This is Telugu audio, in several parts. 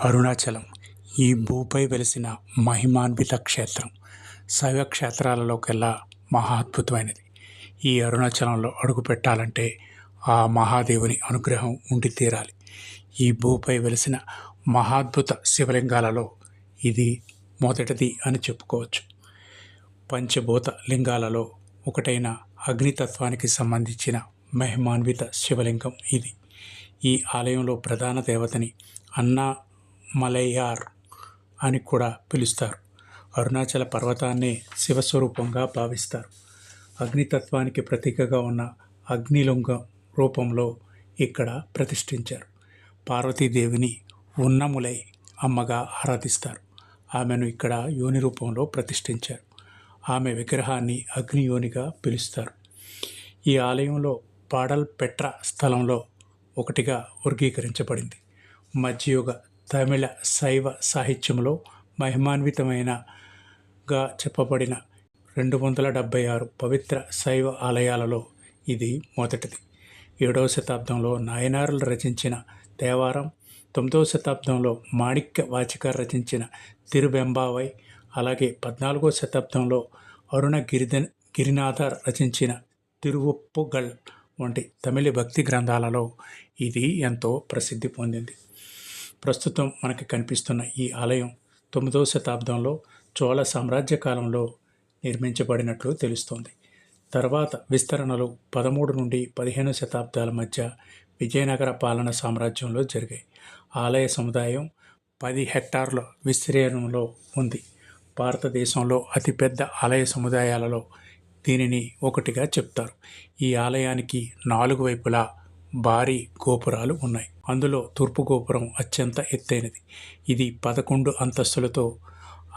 అరుణాచలం ఈ భూపై వెలిసిన మహిమాన్విత క్షేత్రం. శైవ క్షేత్రాలలోకెల్లా మహా అద్భుతమైనది. ఈ అరుణాచలంలో అడుగు పెట్టాలంటే ఆ మహాదేవుని అనుగ్రహం ఉండి తీరాలి. ఈ భూపై వెలిసిన మహాద్భుత శివలింగాలలో ఇది మొదటిది అని చెప్పుకోవచ్చు. పంచభూత లింగాలలో ఒకటైన అగ్నితత్వానికి సంబంధించిన మహిమాన్విత శివలింగం ఇది. ఈ ఆలయంలో ప్రధాన దేవతని అన్నామలయార్ అని కూడా పిలుస్తారు. అరుణాచల పర్వతాన్నే శివస్వరూపంగా భావిస్తారు. అగ్నితత్వానికి ప్రతీకగా ఉన్న అగ్నిలింగం రూపంలో ఇక్కడ ప్రతిష్ఠించారు. పార్వతీదేవిని ఉన్నములై అమ్మగా ఆరాధిస్తారు. ఆమెను ఇక్కడ యోని రూపంలో ప్రతిష్ఠించారు. ఆమె విగ్రహాన్ని అగ్నియోనిగా పిలుస్తారు. ఈ ఆలయంలో పాడల్ పెట్ర స్థలంలో ఒకటిగా వర్గీకరించబడింది. మధ్యయుగ తమిళ శైవ సాహిత్యంలో మహిమాన్వితమైనగా చెప్పబడిన 276 పవిత్ర శైవ ఆలయాలలో ఇది మొదటిది. 7వ శతాబ్దంలో నాయనార్లు రచించిన దేవారం, 9వ శతాబ్దంలో మాణిక్య వాచికర్ రచించిన తిరువెంబావై, అలాగే 14వ శతాబ్దంలో అరుణ గిరినాథర్ రచించిన తిరువుప్పుగల్ వంటి తమిళ భక్తి గ్రంథాలలో ఇది ఎంతో ప్రసిద్ధి పొందింది. ప్రస్తుతం మనకి కనిపిస్తున్న ఈ ఆలయం 9వ శతాబ్దంలో చోళ సామ్రాజ్య కాలంలో నిర్మించబడినట్లు తెలుస్తోంది. తర్వాత విస్తరణలు 13 నుండి 15 శతాబ్దాల మధ్య విజయనగర పాలన సామ్రాజ్యంలో జరిగాయి. ఆలయ సముదాయం 10 హెక్టార్ల విస్తీర్ణంలో ఉంది. భారతదేశంలో అతిపెద్ద ఆలయ సముదాయాలలో దీనిని ఒకటిగా చెప్తారు. ఈ ఆలయానికి 4 వైపులా భారీ గోపురాలు ఉన్నాయి. అందులో తూర్పు గోపురం అత్యంత ఎత్తైనది. ఇది 11 అంతస్తులతో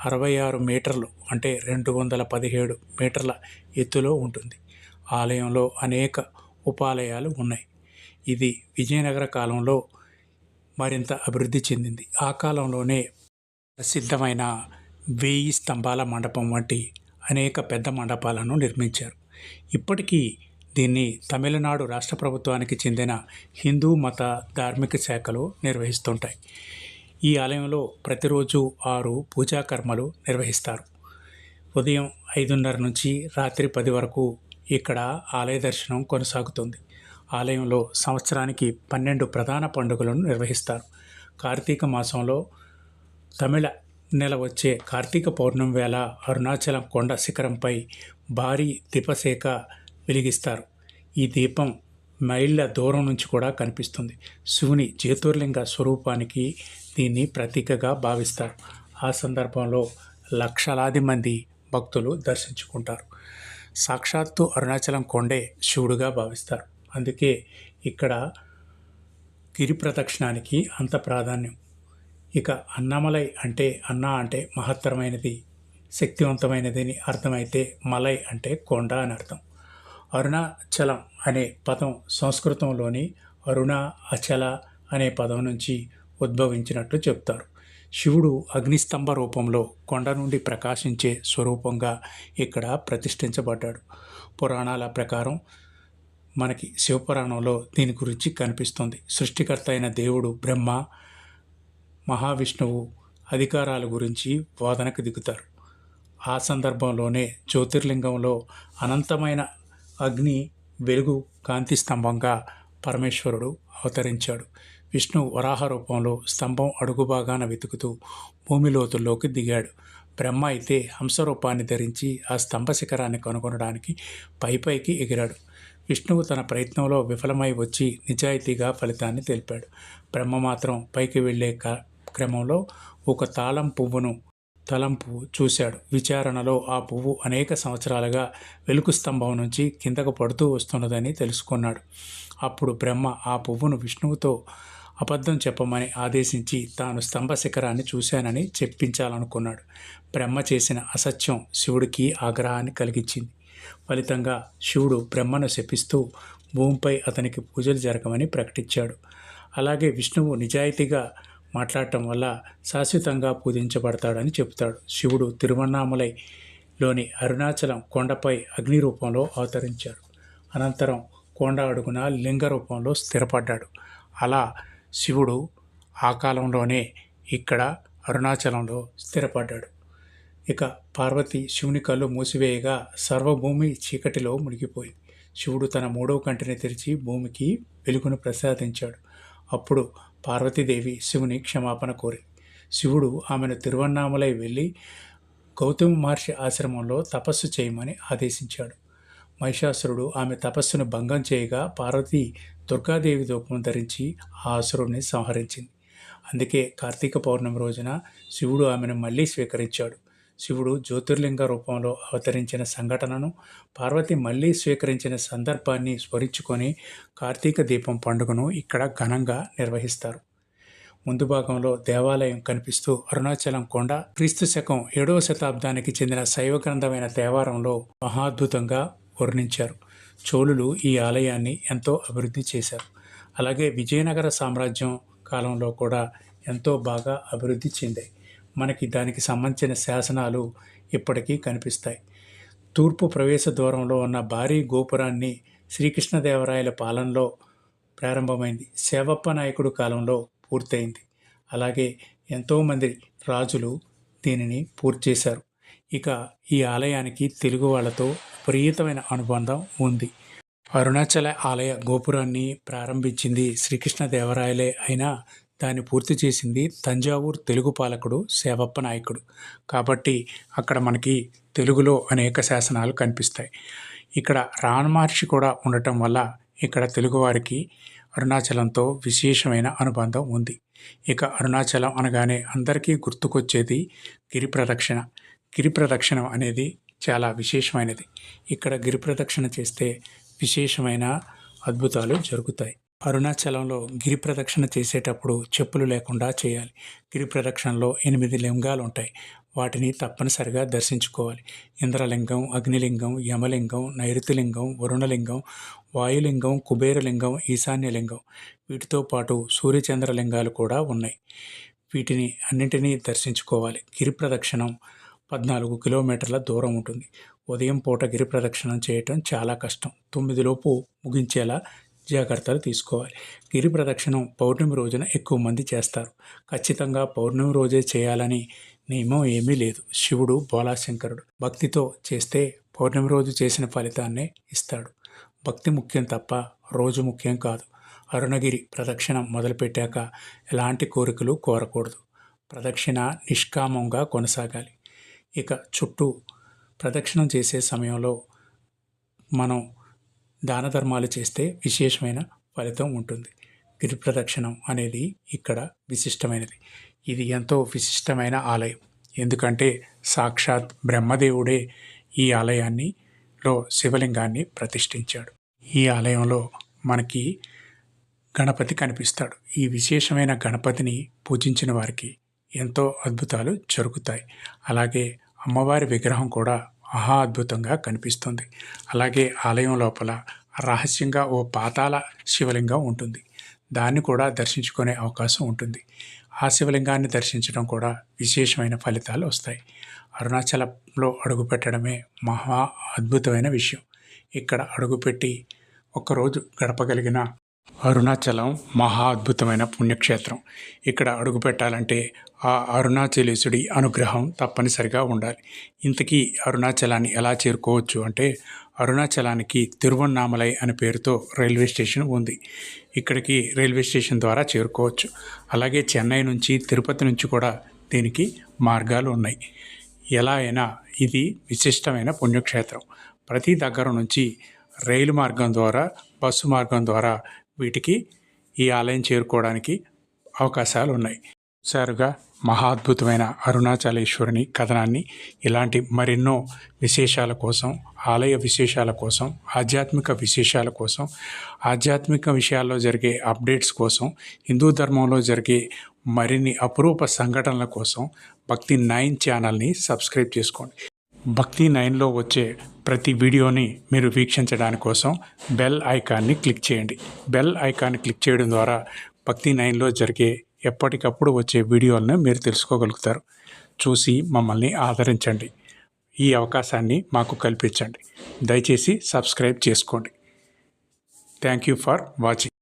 66 మీటర్లు అంటే 217 మీటర్ల ఎత్తులో ఉంటుంది. ఆలయంలో అనేక ఉపాలయాలు ఉన్నాయి. ఇది విజయనగర కాలంలో మరింత అభివృద్ధి చెందింది. ఆ కాలంలోనే ప్రసిద్ధమైన 1000 స్తంభాల మండపం వంటి అనేక పెద్ద మండపాలను నిర్మించారు. ఇప్పటికీ దీన్ని తమిళనాడు రాష్ట్ర ప్రభుత్వానికి చెందిన హిందూ మత ధార్మిక శాఖలు నిర్వహిస్తుంటాయి. ఈ ఆలయంలో ప్రతిరోజు 6 పూజా కర్మలు నిర్వహిస్తారు. ఉదయం 5:30 నుంచి రాత్రి 10 వరకు ఇక్కడ ఆలయ దర్శనం కొనసాగుతుంది. ఆలయంలో సంవత్సరానికి 12 ప్రధాన పండుగలను నిర్వహిస్తారు. కార్తీక మాసంలో తమిళ నెల వచ్చే కార్తీక పౌర్ణమి వేళ అరుణాచలం కొండ శిఖరంపై భారీ దీపశేఖ వెలిగిస్తారు. ఈ దీపం మైళ్ళ దూరం నుంచి కూడా కనిపిస్తుంది. శివుని జ్యోతిర్లింగ స్వరూపానికి దీన్ని ప్రతీకగా భావిస్తారు. ఆ సందర్భంలో లక్షలాది మంది భక్తులు దర్శించుకుంటారు. సాక్షాత్తు అరుణాచలం కొండే శివుడుగా భావిస్తారు. అందుకే ఇక్కడ గిరి ప్రదక్షిణానికి అంత ప్రాధాన్యం. ఇక అన్నమలై అంటే అన్న అంటే మహత్తరమైనది, శక్తివంతమైనది అని అర్థమైతే మలై అంటే కొండ అని అర్థం. అరుణాచలం అనే పదం సంస్కృతంలోని అరుణ అచల అనే పదం నుంచి ఉద్భవించినట్లు చెప్తారు. శివుడు అగ్నిస్తంభ రూపంలో కొండ నుండి ప్రకాశించే స్వరూపంగా ఇక్కడ ప్రతిష్ఠించబడ్డాడు. పురాణాల ప్రకారం మనకి శివపురాణంలో దీని గురించి కనిపిస్తుంది. సృష్టికర్త అయిన దేవుడు బ్రహ్మ, మహావిష్ణువు అధికారాల గురించి వాదనకు దిగుతారు. ఆ సందర్భంలోనే జ్యోతిర్లింగంలో అనంతమైన అగ్ని వెలుగు కాంతి స్తంభంగా పరమేశ్వరుడు అవతరించాడు. విష్ణు వరాహ రూపంలో స్తంభం అడుగు భాగాన వెతుకుతూ భూమి లోతుల్లోకి దిగాడు. బ్రహ్మ అయితే హంస రూపాన్ని ధరించి ఆ స్తంభ శిఖరాన్ని కనుగొనడానికి పైకి ఎగిరాడు. విష్ణువు తన ప్రయత్నంలో విఫలమై వచ్చి నిజాయితీగా ఫలితాన్ని తెలిపాడు. బ్రహ్మ మాత్రం పైకి వెళ్ళే క్రమంలో ఒక తలంపు చూశాడు. విచారణలో ఆ పువ్వు అనేక సంవత్సరాలుగా వెలుగు స్తంభం నుంచి కిందకు పడుతూ వస్తున్నదని తెలుసుకున్నాడు. అప్పుడు బ్రహ్మ ఆ పువ్వును విష్ణువుతో అబద్ధం చెప్పమని ఆదేశించి తాను స్తంభ శిఖరాన్ని చూశానని చెప్పించాలనుకున్నాడు. బ్రహ్మ చేసిన అసత్యం శివుడికి ఆగ్రహాన్ని కలిగించింది. ఫలితంగా శివుడు బ్రహ్మను శపిస్తూ భూమిపై అతనికి పూజలు జరగమని ప్రకటించాడు. అలాగే విష్ణువు నిజాయితీగా మాట్లాడటం వల్ల శాశ్వతంగా పూజించబడతాడని చెబుతాడు. శివుడు తిరువన్నామలైలోని అరుణాచలం కొండపై అగ్ని రూపంలో అవతరించాడు. అనంతరం కొండ అడుగున లింగ రూపంలో స్థిరపడ్డాడు. అలా శివుడు ఆ కాలంలోనే ఇక్కడ అరుణాచలంలో స్థిరపడ్డాడు. ఇక పార్వతి శివుని కళ్ళు మూసివేయగా సర్వభూమి చీకటిలో మునిగిపోయింది. శివుడు తన మూడవ కంటిని తెరిచి భూమికి వెలుగును ప్రసాదించాడు. అప్పుడు పార్వతీదేవి శివుని క్షమాపణ కోరింది. శివుడు ఆమెను తిరువన్నామలై వెళ్ళి గౌతమ మహర్షి ఆశ్రమంలో తపస్సు చేయమని ఆదేశించాడు. మహిషాసురుడు ఆమె తపస్సును భంగం చేయగా పార్వతి దుర్గాదేవి రూపం ధరించి ఆ అసురుడిని సంహరించింది. అందుకే కార్తీక పౌర్ణమి రోజున శివుడు ఆమెను మళ్ళీ స్వీకరించాడు. శివుడు జ్యోతిర్లింగ రూపంలో అవతరించిన సంఘటనను, పార్వతి మళ్ళీ స్వీకరించిన సందర్భాన్ని స్మరించుకొని కార్తీక దీపం పండుగను ఇక్కడ ఘనంగా నిర్వహిస్తారు. ముందు భాగంలో దేవాలయం కనిపిస్తూ అరుణాచలం కొండ క్రీస్తు శకం 7వ శతాబ్దానికి చెందిన శైవ గ్రంథమైన దేవారంలో మహాద్భుతంగా వర్ణించారు. చోళులు ఈ ఆలయాన్ని ఎంతో అభివృద్ధి చేశారు. అలాగే విజయనగర సామ్రాజ్యం కాలంలో కూడా ఎంతో బాగా అభివృద్ధి చెందాయి. మనకి దానికి సంబంధించిన శాసనాలు ఇప్పటికీ కనిపిస్తాయి. తూర్పు ప్రవేశ దూరంలో ఉన్న భారీ గోపురాన్ని శ్రీకృష్ణదేవరాయల పాలనలో ప్రారంభమైంది. సేవప్ప నాయకుడు కాలంలో పూర్తయింది. అలాగే ఎంతోమంది రాజులు దీనిని పూర్తి చేశారు. ఇక ఈ ఆలయానికి తెలుగు వాళ్ళతో విపరీతమైన అనుబంధం ఉంది. అరుణాచల ఆలయ గోపురాన్ని ప్రారంభించింది శ్రీకృష్ణదేవరాయలే అయినా దాన్ని పూర్తి చేసింది తంజావూరు తెలుగు పాలకుడు సేవప్ప నాయకుడు. కాబట్టి అక్కడ మనకి తెలుగులో అనేక శాసనాలు కనిపిస్తాయి. ఇక్కడ రాణ మహర్షి కూడా ఉండటం వల్ల ఇక్కడ తెలుగువారికి అరుణాచలంతో విశేషమైన అనుబంధం ఉంది. ఇక అరుణాచలం అనగానే అందరికీ గుర్తుకొచ్చేది గిరి ప్రదక్షిణ. గిరి ప్రదక్షిణం అనేది చాలా విశేషమైనది. ఇక్కడ గిరి ప్రదక్షిణ చేస్తే విశేషమైన అద్భుతాలు జరుగుతాయి. అరుణాచలంలో గిరి ప్రదక్షిణ చేసేటప్పుడు చెప్పులు లేకుండా చేయాలి. గిరి ప్రదక్షిణలో 8 లింగాలు ఉంటాయి. వాటిని తప్పనిసరిగా దర్శించుకోవాలి. ఇంద్రలింగం, అగ్నిలింగం, యమలింగం, నైరుతిలింగం, వరుణలింగం, వాయులింగం, కుబేరలింగం, ఈశాన్యలింగం. వీటితో పాటు సూర్యచంద్రలింగాలు కూడా ఉన్నాయి. వీటిని అన్నింటినీ దర్శించుకోవాలి. గిరి ప్రదక్షిణం 14 కిలోమీటర్ల దూరం ఉంటుంది. ఉదయం పూట గిరి ప్రదక్షిణం చేయటం చాలా కష్టం. 9 లోపు ముగించేలా జాగ్రత్తలు తీసుకోవాలి. గిరి ప్రదక్షిణం పౌర్ణమి రోజున ఎక్కువ మంది చేస్తారు. ఖచ్చితంగా పౌర్ణమి రోజే చేయాలని నియమం ఏమీ లేదు. శివుడు బోలాశంకరుడు. భక్తితో చేస్తే పౌర్ణమి రోజు చేసిన ఫలితాన్నే ఇస్తాడు. భక్తి ముఖ్యం తప్ప రోజు ముఖ్యం కాదు. అరుణగిరి ప్రదక్షిణం మొదలుపెట్టాక ఎలాంటి కోరికలు కోరకూడదు. ప్రదక్షిణ నిష్కామంగా కొనసాగాలి. ఇక చుట్టూ ప్రదక్షిణం చేసే సమయంలో మనం దాన ధర్మాలు చేస్తే విశేషమైన ఫలితం ఉంటుంది. గిరి ప్రదక్షిణం అనేది ఇక్కడ విశిష్టమైనది. ఇది ఎంతో విశిష్టమైన ఆలయం. ఎందుకంటే సాక్షాత్ బ్రహ్మదేవుడే ఈ ఆలయాన్నిలో శివలింగాన్ని ప్రతిష్ఠించాడు. ఈ ఆలయంలో మనకి గణపతి కనిపిస్తాడు. ఈ విశేషమైన గణపతిని పూజించిన వారికి ఎంతో అద్భుతాలు జరుగుతాయి. అలాగే అమ్మవారి విగ్రహం కూడా మహా అద్భుతంగా కనిపిస్తుంది. అలాగే ఆలయం లోపల రహస్యంగా ఓ పాతాళ శివలింగం ఉంటుంది. దాన్ని కూడా దర్శించుకునే అవకాశం ఉంటుంది. ఆ శివలింగాన్ని దర్శించడం కూడా విశేషమైన ఫలితాలు వస్తాయి. అరుణాచలంలో అడుగుపెట్టడమే మహా అద్భుతమైన విషయం. ఇక్కడ అడుగుపెట్టి ఒక్కరోజు గడపగలిగిన అరుణాచలం మహా అద్భుతమైన పుణ్యక్షేత్రం. ఇక్కడ అడుగుపెట్టాలంటే ఆ అరుణాచలేశుడి అనుగ్రహం తప్పనిసరిగా ఉండాలి. ఇంతకీ అరుణాచలాన్ని ఎలా చేరుకోవచ్చు అంటే అరుణాచలానికి తిరువన్నామలై అనే పేరుతో రైల్వే స్టేషన్ ఉంది. ఇక్కడికి రైల్వే స్టేషన్ ద్వారా చేరుకోవచ్చు. అలాగే చెన్నై నుంచి, తిరుపతి నుంచి కూడా దీనికి మార్గాలు ఉన్నాయి. ఎలా అయినా ఇది విశిష్టమైన పుణ్యక్షేత్రం. ప్రతి దగ్గర నుంచి రైలు మార్గం ద్వారా, బస్సు మార్గం ద్వారా వీటికి ఈ ఆలయం చేరుకోవడానికి అవకాశాలు ఉన్నాయి. సారుగా మహా అద్భుతమైన అరుణాచలేశ్వరుని కథనాన్ని ఇలాంటి మరెన్నో విశేషాల కోసం, ఆలయ విశేషాల కోసం, ఆధ్యాత్మిక విశేషాల కోసం, ఆధ్యాత్మిక విషయాల్లో జరిగే అప్డేట్స్ కోసం, హిందూ ధర్మంలో జరిగే మరిన్ని అపురూప సంఘటనల కోసం భక్తి 9 ఛానల్ని సబ్స్క్రైబ్ చేసుకోండి. భక్తి 9లో వచ్చే ప్రతి వీడియోని మీరు వీక్షించడానికి కోసం బెల్ ఐకాన్ని క్లిక్ చేయండి. బెల్ ఐకాన్ని క్లిక్ చేయడం ద్వారా భక్తి 9లో జరిగే ఎప్పటికప్పుడు వచ్చే వీడియోలను మీరు తెలుసుకోగలుగుతారు. చూసి మమ్మల్ని ఆదరించండి. ఈ అవకాశాన్ని మాకు కల్పించండి. దయచేసి సబ్స్క్రైబ్ చేసుకోండి. Thank you for watching.